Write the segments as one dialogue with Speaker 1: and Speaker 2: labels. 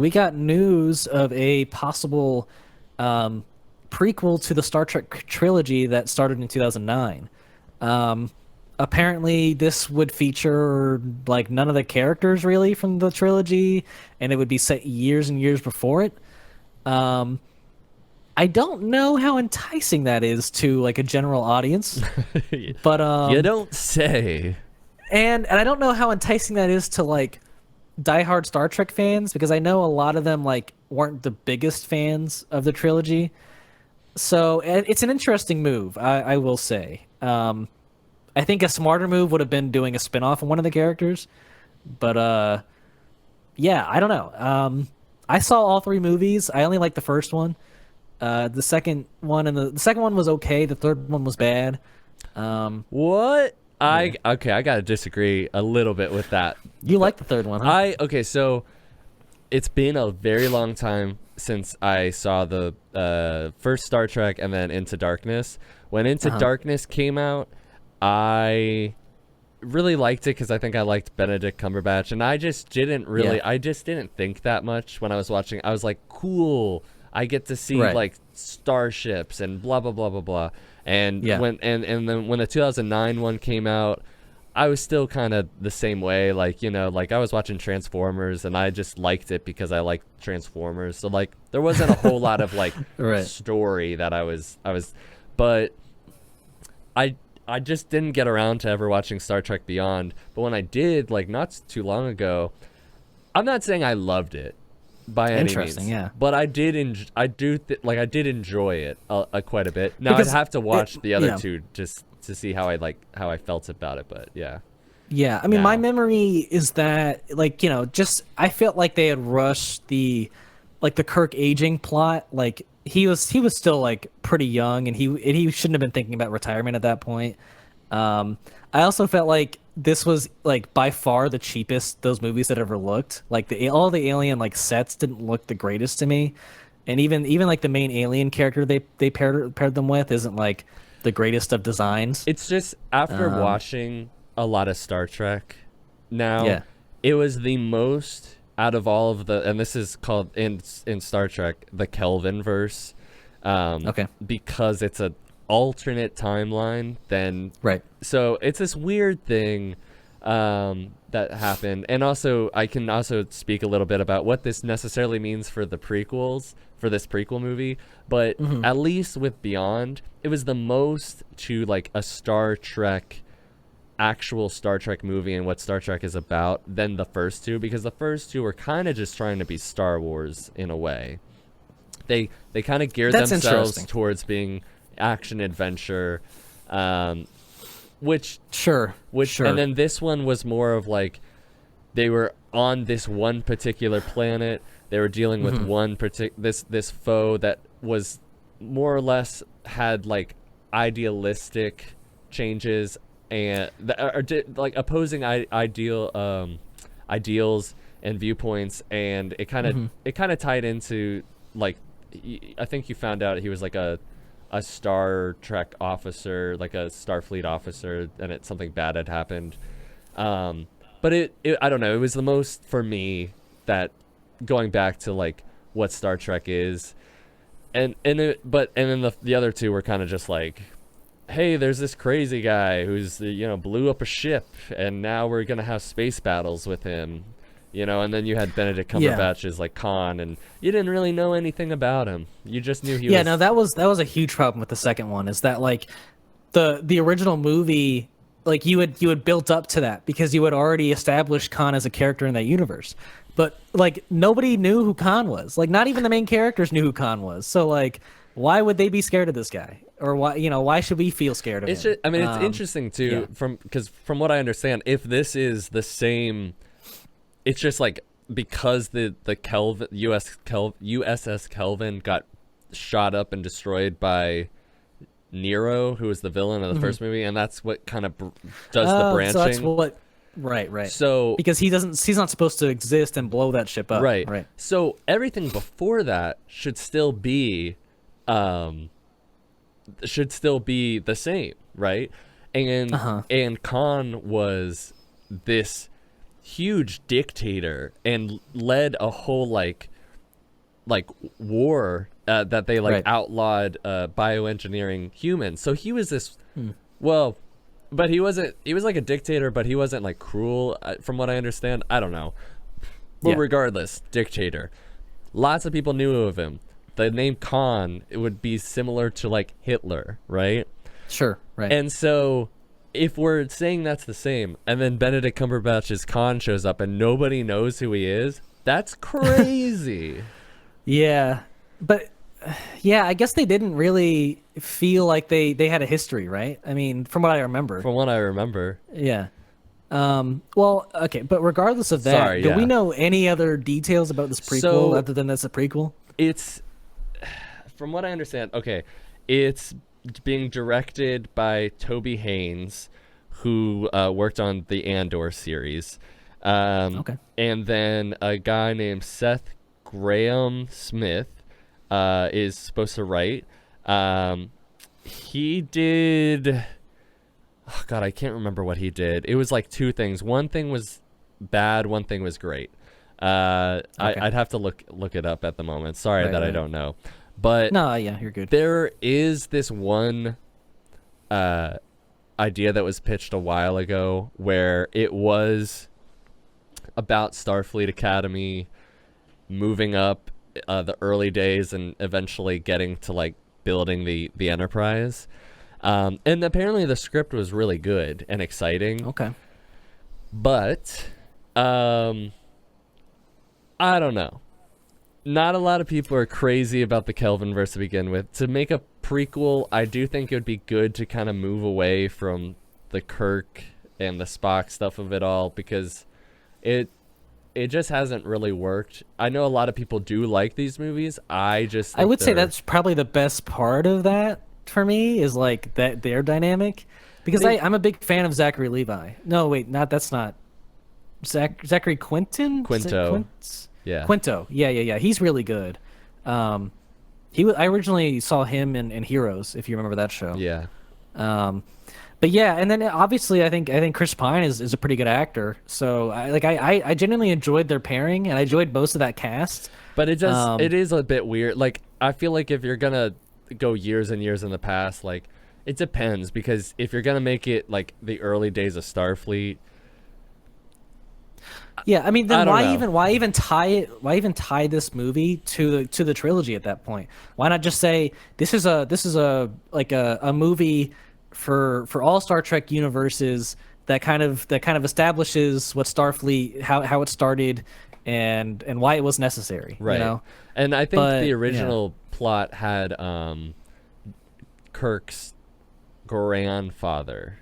Speaker 1: we got news of a possible um, prequel to the Star Trek trilogy that started in 2009. Um, Apparently, this would feature like none of the characters really from the trilogy, and it would be set years and years before it. Um, I don't know how enticing that is to like a general audience, but
Speaker 2: You don't say.
Speaker 1: and I don't know how enticing that is to like diehard Star Trek fans because I know a lot of them like weren't the biggest fans of the trilogy. So it's an interesting move, I will say. I think a smarter move would have been doing a spin-off on one of the characters, but yeah, I don't know. I saw all three movies. I only liked the first one. The second one and the second one was okay. The third one was bad.
Speaker 2: What?
Speaker 1: Yeah,
Speaker 2: I gotta disagree a little bit with that.
Speaker 1: you
Speaker 2: But
Speaker 1: liked the third one, huh?
Speaker 2: so it's been a very long time since I saw the first Star Trek and then Into Darkness. When Into
Speaker 1: Uh-huh.
Speaker 2: Darkness came out, I really liked it because I think I liked Benedict Cumberbatch, and
Speaker 1: Yeah.
Speaker 2: I just didn't think that much when I was watching. I was like, cool, I get to see
Speaker 1: Right.
Speaker 2: like starships and blah blah blah blah blah. And
Speaker 1: Yeah.
Speaker 2: and then when the 2009 one came out, I was still kind of the same way. Like, like I was watching Transformers, and I just liked it because I liked Transformers. So like, there wasn't a whole lot of like
Speaker 1: Right.
Speaker 2: story that but I I just didn't get around to ever watching Star Trek Beyond. But when I did, like not too long ago, I'm not saying I loved it by any
Speaker 1: Interesting.
Speaker 2: means,
Speaker 1: Yeah.
Speaker 2: but I did enjoy it quite a bit. Now I'd
Speaker 1: Because
Speaker 2: have to
Speaker 1: it,
Speaker 2: watch the other
Speaker 1: yeah.
Speaker 2: two just to see how I felt about it. But yeah,
Speaker 1: Yeah, I mean, my
Speaker 2: now
Speaker 1: memory is that, like, just I felt like they had rushed like, the Kirk aging plot. Like, he was still like pretty young, and he shouldn't have been thinking about retirement at that point. I also felt like this was like by far the cheapest those movies had ever looked. Like all the alien like sets didn't look the greatest to me, and even like the main alien character they paired them with isn't like the greatest of designs.
Speaker 2: it's just after
Speaker 1: Um,
Speaker 2: watching a lot of Star Trek, now
Speaker 1: yeah.
Speaker 2: it was the most out of all of the, and this is called in Star Trek the Kelvin verse,
Speaker 1: Okay.
Speaker 2: because it's a alternate timeline. Then
Speaker 1: Right.
Speaker 2: so it's this weird thing that happened, and also I can also speak a little bit about what this necessarily means for the prequels, for this prequel movie. But
Speaker 1: Hmm.
Speaker 2: at least with Beyond, it was the most to like a Star Trek, actual Star Trek movie and what Star Trek is about than the first two, because the first two were kind of just trying to be Star Wars in a way. They kind of geared
Speaker 1: That's
Speaker 2: themselves
Speaker 1: interesting.
Speaker 2: towards being action adventure, um, which
Speaker 1: Sure.
Speaker 2: and
Speaker 1: Sure.
Speaker 2: then this one was more of like they were on this one particular planet. They were dealing with
Speaker 1: Hmm.
Speaker 2: this foe that was more or less had like idealistic changes, and like opposing ideals and viewpoints, and
Speaker 1: Hmm.
Speaker 2: it kind of tied into like I think you found out he was like a Star Trek officer, like a Starfleet officer, and something bad had happened. But it I don't know. It was the most for me that going back to like what Star Trek is, and then the other two were kind of just like, hey, there's this crazy guy who's blew up a ship, and now we're gonna have space battles with him. And then you had Benedict
Speaker 1: Yeah.
Speaker 2: Cumberbatch as like Khan, and you didn't really know anything about him. You just knew he
Speaker 1: Yeah. No,
Speaker 2: was
Speaker 1: that was a huge problem with the second one. Is that like the original movie, like you had built up to that because you had already established Khan as a character in that universe, but like nobody knew who Khan was. Like not even the main characters knew who Khan was. So like, why would they be scared of this guy? Or why should we feel scared of
Speaker 2: It's
Speaker 1: him?
Speaker 2: just, I mean, it's interesting
Speaker 1: Yeah.
Speaker 2: too, because from what I understand, if this is the same, it's just like because the Kelvin USS Kelvin got shot up and destroyed by Nero, who was the villain of the first movie, and that's what kind of does the
Speaker 1: Oh, so that's
Speaker 2: branching.
Speaker 1: what. Right, right.
Speaker 2: So
Speaker 1: Because he's not supposed to exist and blow that ship up.
Speaker 2: right,
Speaker 1: Right.
Speaker 2: so everything before that um, should still be the same, right? And
Speaker 1: Uh-huh.
Speaker 2: and Khan was this huge dictator and led a whole like war that they like
Speaker 1: Right.
Speaker 2: outlawed bioengineering humans. So he was this
Speaker 1: Hmm.
Speaker 2: well, but he wasn't. He was like a dictator, but he wasn't like cruel, from what I understand. I don't know. But
Speaker 1: Yeah.
Speaker 2: regardless, dictator. Lots of people knew of him. The name Khan, it would be similar to like Hitler, right?
Speaker 1: Sure. Right.
Speaker 2: And so if we're saying that's the same, and then Benedict Cumberbatch's Khan shows up and nobody knows who he is, that's crazy.
Speaker 1: Yeah, but yeah, I guess they didn't really feel like they had a history, right? I mean, from what I remember.
Speaker 2: From what I remember.
Speaker 1: Yeah. Well, okay, but regardless of that,
Speaker 2: Sorry,
Speaker 1: do we
Speaker 2: yeah.
Speaker 1: know any other details about this prequel
Speaker 2: So-
Speaker 1: other than that's a prequel?
Speaker 2: It's, from what I understand, okay, it's being directed by Toby Haynes, who worked on the Andor series.
Speaker 1: Okay.
Speaker 2: And then a guy named Seth Graham Smith is supposed to write. He did... Oh, God, I can't remember what he did. It was like two things. One thing was bad, one thing was great.
Speaker 1: Okay.
Speaker 2: I'd have to look it up at the moment. Sorry
Speaker 1: Right,
Speaker 2: that I
Speaker 1: right.
Speaker 2: don't know. But
Speaker 1: No, yeah, you're good.
Speaker 2: there is this one idea that was pitched a while ago where it was about Starfleet Academy moving up the early days and eventually getting to like building the Enterprise. And apparently the script was really good and exciting.
Speaker 1: Okay.
Speaker 2: But I don't know. Not a lot of people are crazy about the Kelvinverse to begin with. To make a prequel, I do think it would be good to kind of move away from the Kirk and the Spock stuff of it all, because it just hasn't really worked. I know a lot of people do like these movies. I just
Speaker 1: I
Speaker 2: think
Speaker 1: would say
Speaker 2: they're-
Speaker 1: that's probably the best part of that for me is like that their dynamic, because I'm a big fan of Zachary Levi. No, wait, that's not Zachary Quinton.
Speaker 2: Quinto. Yeah.
Speaker 1: Quinto. Yeah. He's really good. I originally saw him in Heroes, if you remember that show.
Speaker 2: Yeah.
Speaker 1: But yeah, and then obviously I think Chris Pine is a pretty good actor. So I genuinely enjoyed their pairing, and I enjoyed most of that cast.
Speaker 2: But it is a bit weird. Like, I feel like if you're gonna go years and years in the past, like, it depends, because if you're gonna make it like the early days of Starfleet,
Speaker 1: Yeah, I mean, then
Speaker 2: I don't
Speaker 1: why
Speaker 2: know.
Speaker 1: even tie this movie to the trilogy at that point? Why not just say this is a movie for all Star Trek universes that kind of establishes what Starfleet, how it started, and why it was necessary.
Speaker 2: right?
Speaker 1: You know?
Speaker 2: And I think
Speaker 1: But,
Speaker 2: the
Speaker 1: yeah.
Speaker 2: original plot had Kirk's grandfather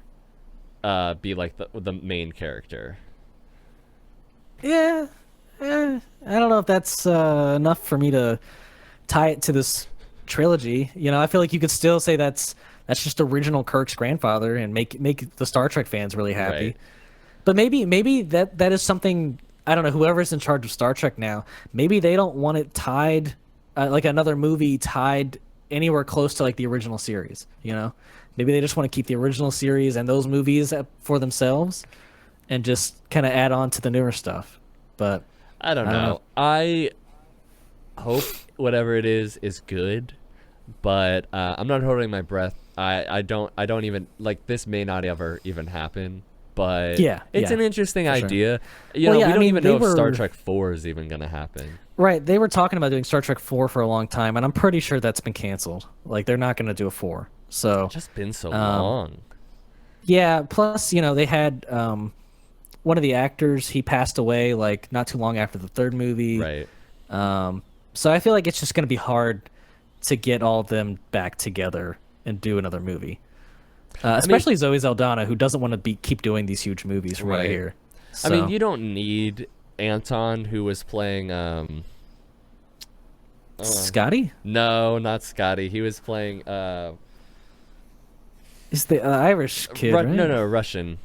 Speaker 2: be like the main character.
Speaker 1: Yeah, I don't know if that's enough for me to tie it to this trilogy. You know, I feel like you could still say that's just original Kirk's grandfather and make the Star Trek fans really happy.
Speaker 2: Right.
Speaker 1: But maybe that is something, I don't know, whoever's in charge of Star Trek now, maybe they don't want it tied like another movie tied anywhere close to like the original series, you know? Maybe they just want to keep the original series and those movies for themselves and just kind of add on to the newer stuff. But
Speaker 2: I don't know. I hope whatever it is good, but I'm not holding my breath. I don't even, like, this may not ever even happen, but
Speaker 1: Yeah,
Speaker 2: it's
Speaker 1: yeah,
Speaker 2: an interesting
Speaker 1: for sure.
Speaker 2: idea. You
Speaker 1: Well,
Speaker 2: know,
Speaker 1: yeah,
Speaker 2: we
Speaker 1: I
Speaker 2: don't
Speaker 1: mean,
Speaker 2: even
Speaker 1: they
Speaker 2: know if Star
Speaker 1: were-
Speaker 2: Trek 4 is even going to happen.
Speaker 1: right, they were talking about doing Star Trek 4 for a long time, and I'm pretty sure that's been canceled. Like, they're not going to do a 4. So
Speaker 2: It's just been so long.
Speaker 1: yeah, plus, you know, they had one of the actors, he passed away like not too long after the third movie.
Speaker 2: Right.
Speaker 1: So I feel like it's just going to be hard to get all of them back together and do another movie. Especially Zoe Saldana, who doesn't want to keep doing these huge movies, from what I
Speaker 2: Right.
Speaker 1: hear.
Speaker 2: I mean,
Speaker 1: So-
Speaker 2: you don't need Anton, who was playing
Speaker 1: Scotty
Speaker 2: no, not Scotty. He was playing
Speaker 1: is the Irish kid, right?
Speaker 2: no, Russian.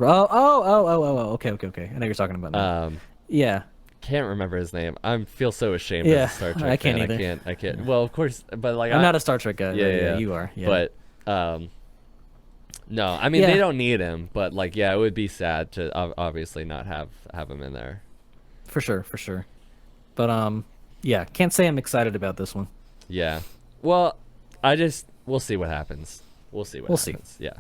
Speaker 1: Oh, okay. I know you're talking about that. Yeah.
Speaker 2: Can't remember his name. I feel so ashamed
Speaker 1: Yeah,
Speaker 2: as a Star Trek
Speaker 1: I can't
Speaker 2: fan.
Speaker 1: either.
Speaker 2: I can't. Well, of course, but like
Speaker 1: I'm not a Star Trek guy.
Speaker 2: Yeah,
Speaker 1: but
Speaker 2: yeah.
Speaker 1: You are. Yeah.
Speaker 2: But No, I mean they
Speaker 1: Yeah,
Speaker 2: don't need him, but like yeah, it would be sad to obviously not have him in there.
Speaker 1: for sure, for sure. But yeah, can't say I'm excited about this one.
Speaker 2: Yeah. Well, I just we'll see what happens. We'll see what
Speaker 1: We'll see.
Speaker 2: happens. Yeah.